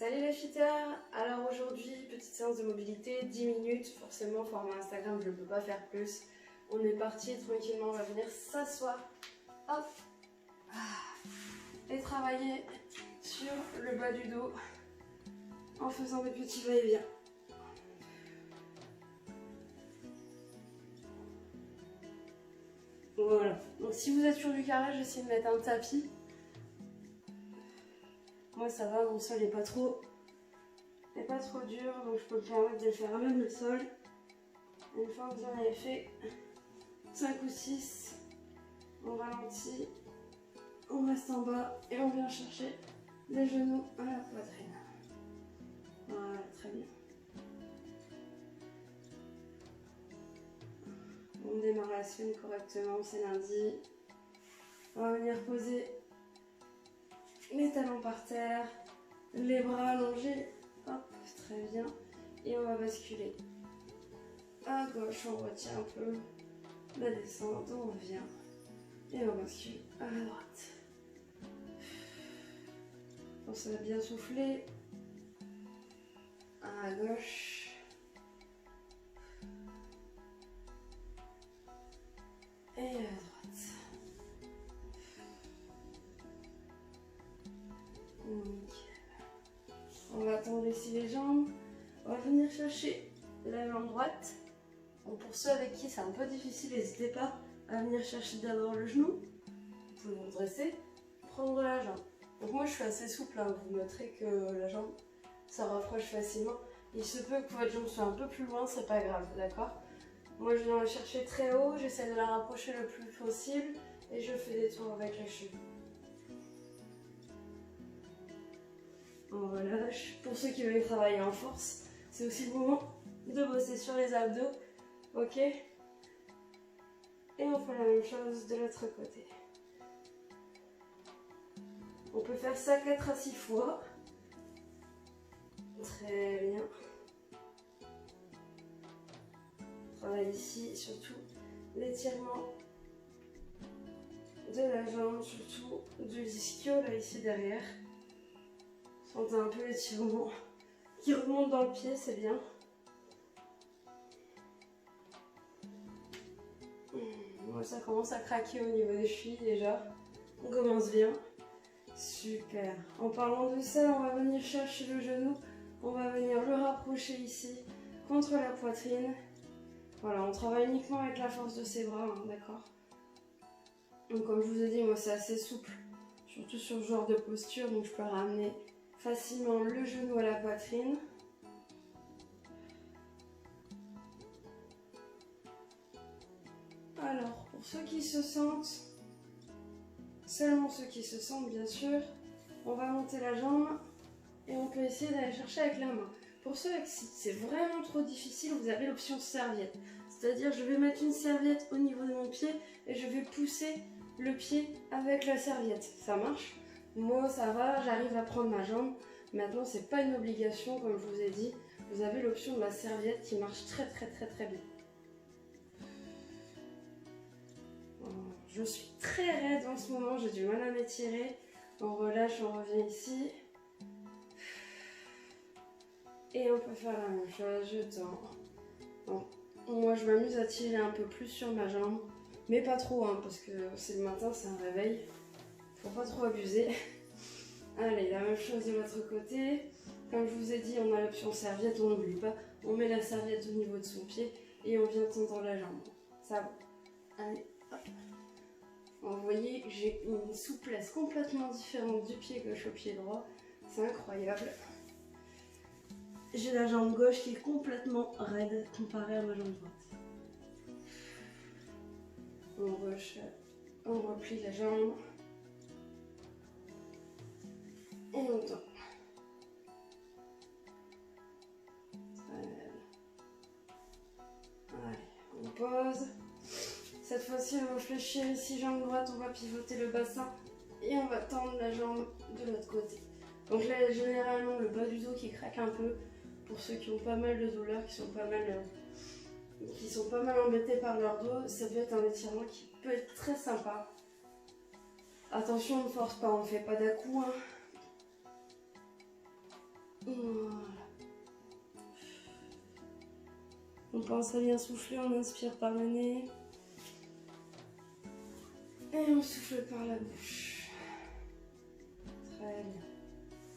Salut les cheaters. Alors aujourd'hui, petite séance de mobilité, 10 minutes, forcément format Instagram, je ne peux pas faire plus. On est parti tranquillement, on va venir s'asseoir, hop, et travailler sur le bas du dos en faisant des petits va-et-vient. Voilà, donc si vous êtes sur du carrelage, j'essaie de mettre un tapis. Moi ça va, mon sol n'est pas trop dur, donc je peux me permettre de le faire à même le sol. Une fois que vous en avez fait 5 ou 6, on ralentit, on reste en bas et on vient chercher les genoux à la poitrine. Voilà, très bien. On démarre la semaine correctement, c'est lundi. On va venir poser les talons par terre, les bras allongés, hop, très bien. Et on va basculer à gauche, on retient un peu la descente, on revient et on bascule à la droite. Pensez à bien souffler à gauche et à droite. Nickel. On va tendre ici les jambes. On va venir chercher la jambe droite. Donc pour ceux avec qui c'est un peu difficile, n'hésitez pas à venir chercher d'abord le genou. Vous pouvez vous redresser, prendre la jambe. Donc moi je suis assez souple, hein. Vous noterez que la jambe ça rapproche facilement. Il se peut que votre jambe soit un peu plus loin, c'est pas grave, d'accord? Moi je viens la chercher très haut, j'essaie de la rapprocher le plus possible et je fais des tours avec la cheville. On relâche. Pour ceux qui veulent travailler en force, c'est aussi le moment de bosser sur les abdos, ok? Et on fait la même chose de l'autre côté. On peut faire ça 4 à 6 fois. Très bien. On travaille ici surtout l'étirement de la jambe, surtout du ischio là ici derrière. Sentez un peu l'étirement qui remonte dans le pied, c'est bien. Moi ça commence à craquer au niveau des chevilles déjà. On commence bien. Super. En parlant de ça, on va venir chercher le genou. On va venir le rapprocher ici contre la poitrine. Voilà, on travaille uniquement avec la force de ses bras, hein, d'accord? Donc comme je vous ai dit, moi c'est assez souple, surtout sur ce genre de posture, donc je peux ramener facilement le genou à la poitrine. Alors, pour ceux qui se sentent, seulement ceux qui se sentent bien sûr, on va monter la jambe et on peut essayer d'aller chercher avec la main. Pour ceux avec qui c'est vraiment trop difficile, vous avez l'option serviette. C'est-à-dire je vais mettre une serviette au niveau de mon pied et je vais pousser le pied avec la serviette. Ça marche? Moi ça va, j'arrive à prendre ma jambe. Maintenant c'est pas une obligation comme je vous ai dit. Vous avez l'option de la serviette qui marche très bien. Je suis très raide en ce moment, j'ai du mal à m'étirer. On relâche, on revient ici. Et on peut faire la même chose, je tends. Bon. Moi je m'amuse à tirer un peu plus sur ma jambe. Mais pas trop, hein, parce que c'est le matin, c'est un réveil. Faut pas trop abuser. Allez, la même chose de l'autre côté. Comme je vous ai dit, on a l'option serviette, on n'oublie pas. On met la serviette au niveau de son pied et on vient tendre la jambe. Ça va. Allez, hop. Vous voyez, j'ai une souplesse complètement différente du pied gauche au pied droit. C'est incroyable. J'ai la jambe gauche qui est complètement raide comparée à ma jambe droite. On replie la jambe. Et on tend. Allez, on pose. Cette fois-ci, on va fléchir ici, jambe droite, on va pivoter le bassin et on va tendre la jambe de l'autre côté. Donc là, généralement, le bas du dos qui craque un peu pour ceux qui ont pas mal de douleurs, qui sont pas mal embêtés par leur dos. Ça peut être un étirement qui peut être très sympa. Attention, on ne force pas, on ne fait pas d'à-coups, hein. Voilà. On pense à bien souffler, on inspire par le nez. Et on souffle par la bouche. Très bien.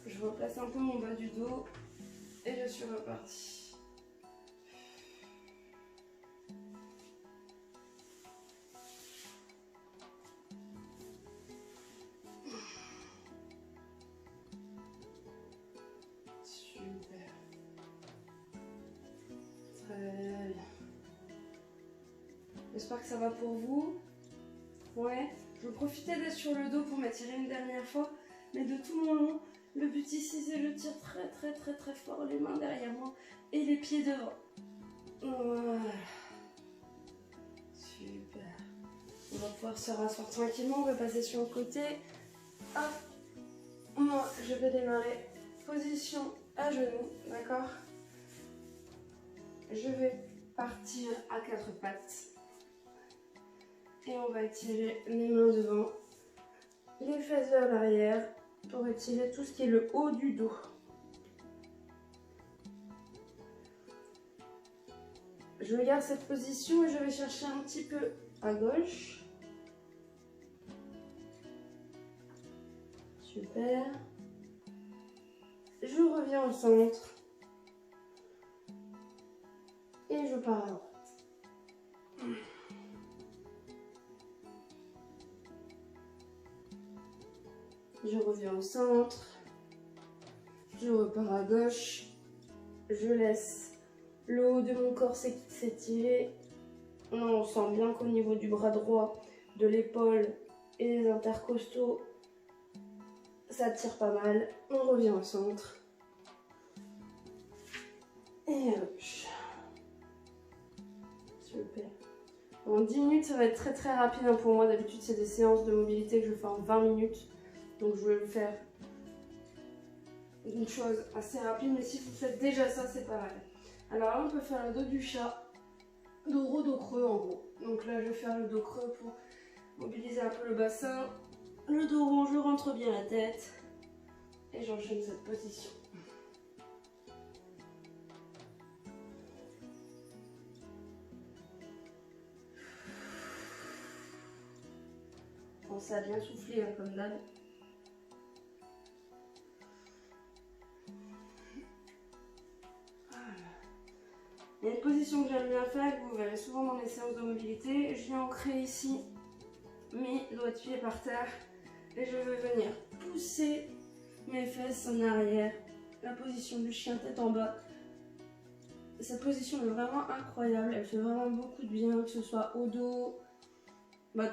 Je replace un peu mon bas du dos et je suis repartie. Super. Très bien. J'espère que ça va pour vous. Ouais. Je vais profiter d'être sur le dos pour m'étirer une dernière fois. Mais de tout mon long, le but ici c'est je tire très fort les mains derrière moi et les pieds devant. Voilà. Super. On va pouvoir se rasseoir tranquillement. On va passer sur le côté. Hop. Moi, je vais démarrer. Position à genoux, d'accord? Je vais partir à quatre pattes. Et on va étirer les mains devant, les fesses vers l'arrière pour étirer tout ce qui est le haut du dos. Je garde cette position et je vais chercher un petit peu à gauche. Super. Je reviens au centre. Et je pars à droite. Je reviens au centre. Je repars à gauche. Je laisse le haut de mon corps s'étirer. Là, on sent bien qu'au niveau du bras droit, de l'épaule et des intercostaux, ça tire pas mal. On revient au centre. Et à gauche. Super. En 10 minutes, ça va être très rapide pour moi. D'habitude, c'est des séances de mobilité que je fais en 20 minutes. Donc, je vais le faire une chose assez rapide. Mais si vous faites déjà ça, c'est pas mal. Alors là, on peut faire le dos du chat. Dos rond, dos creux en gros. Donc là, je vais faire le dos creux pour mobiliser un peu le bassin. Le dos rond, je rentre bien la tête. Et j'enchaîne cette position. Pensez à bien souffler comme d'hab. Il y a une position que j'aime bien faire, que vous verrez souvent dans mes séances de mobilité. Je viens ancrer ici mes doigts de pied par terre et je vais venir pousser mes fesses en arrière. La position du chien tête en bas. Cette position est vraiment incroyable, elle fait vraiment beaucoup de bien, que ce soit au dos,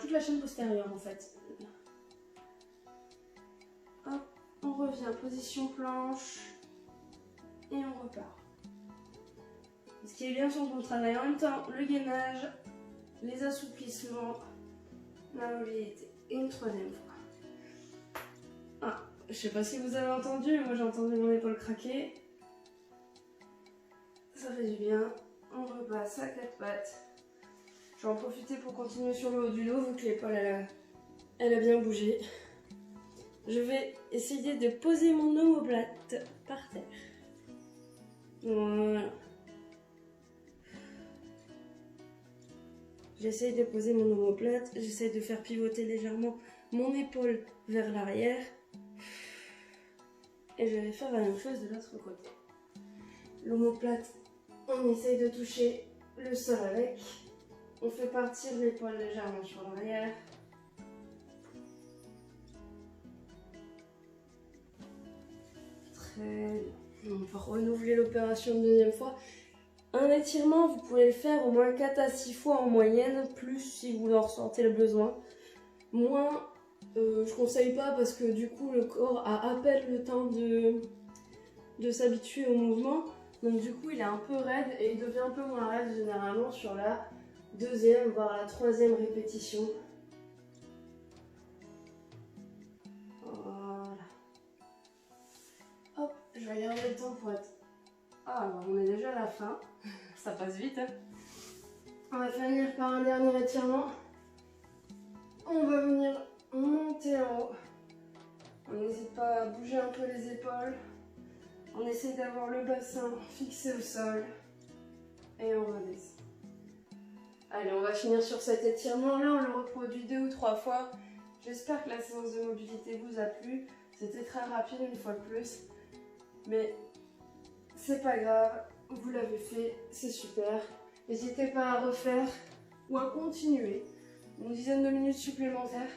toute la chaîne postérieure en fait. Hop, on revient, position planche et on repart. Ce qui est bien, c'est qu'on travaille en même temps le gainage, les assouplissements, la mobilité. Et une troisième fois. Ah, je sais pas si vous avez entendu, mais moi j'ai entendu mon épaule craquer. Ça fait du bien. On repasse à quatre pattes. Je vais en profiter pour continuer sur le haut du dos, vu que l'épaule elle a bien bougé. Je vais essayer de poser mon omoplate par terre. Voilà. J'essaye de poser mon omoplate, j'essaye de faire pivoter légèrement mon épaule vers l'arrière. Et je vais faire la même chose de l'autre côté. L'omoplate, on essaye de toucher le sol avec. On fait partir l'épaule légèrement sur l'arrière. Très bien. On va renouveler l'opération une deuxième fois. Un étirement, vous pouvez le faire au moins 4 à 6 fois en moyenne, plus si vous en ressentez le besoin. Moins, je conseille pas parce que du coup le corps a à peine le temps de s'habituer au mouvement. Donc du coup il est un peu raide et il devient un peu moins raide généralement sur la deuxième voire la troisième répétition. Voilà. Hop, je vais garder le temps pour être... Ah, on est déjà à la fin. Ça passe vite, hein. On va finir par un dernier étirement. On va venir monter en haut. On n'hésite pas à bouger un peu les épaules. On essaye d'avoir le bassin fixé au sol et on redescend. Allez, on va finir sur cet étirement-là, on le reproduit 2 ou 3 fois. J'espère que la séance de mobilité vous a plu. C'était très rapide une fois de plus, mais c'est pas grave, vous l'avez fait, c'est super. N'hésitez pas à refaire ou à continuer une dizaine de minutes supplémentaires,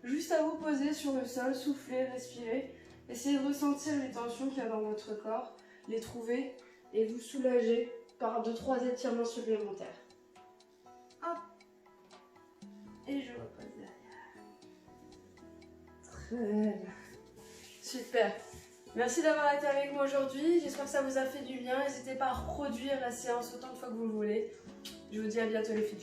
juste à vous poser sur le sol, souffler, respirer. Essayez de ressentir les tensions qu'il y a dans votre corps, les trouver et vous soulager par 2-3 étirements supplémentaires. Hop. Et je repose derrière. Très bien. Super. Merci d'avoir été avec moi aujourd'hui. J'espère que ça vous a fait du bien. N'hésitez pas à reproduire la séance autant de fois que vous le voulez. Je vous dis à bientôt les filles.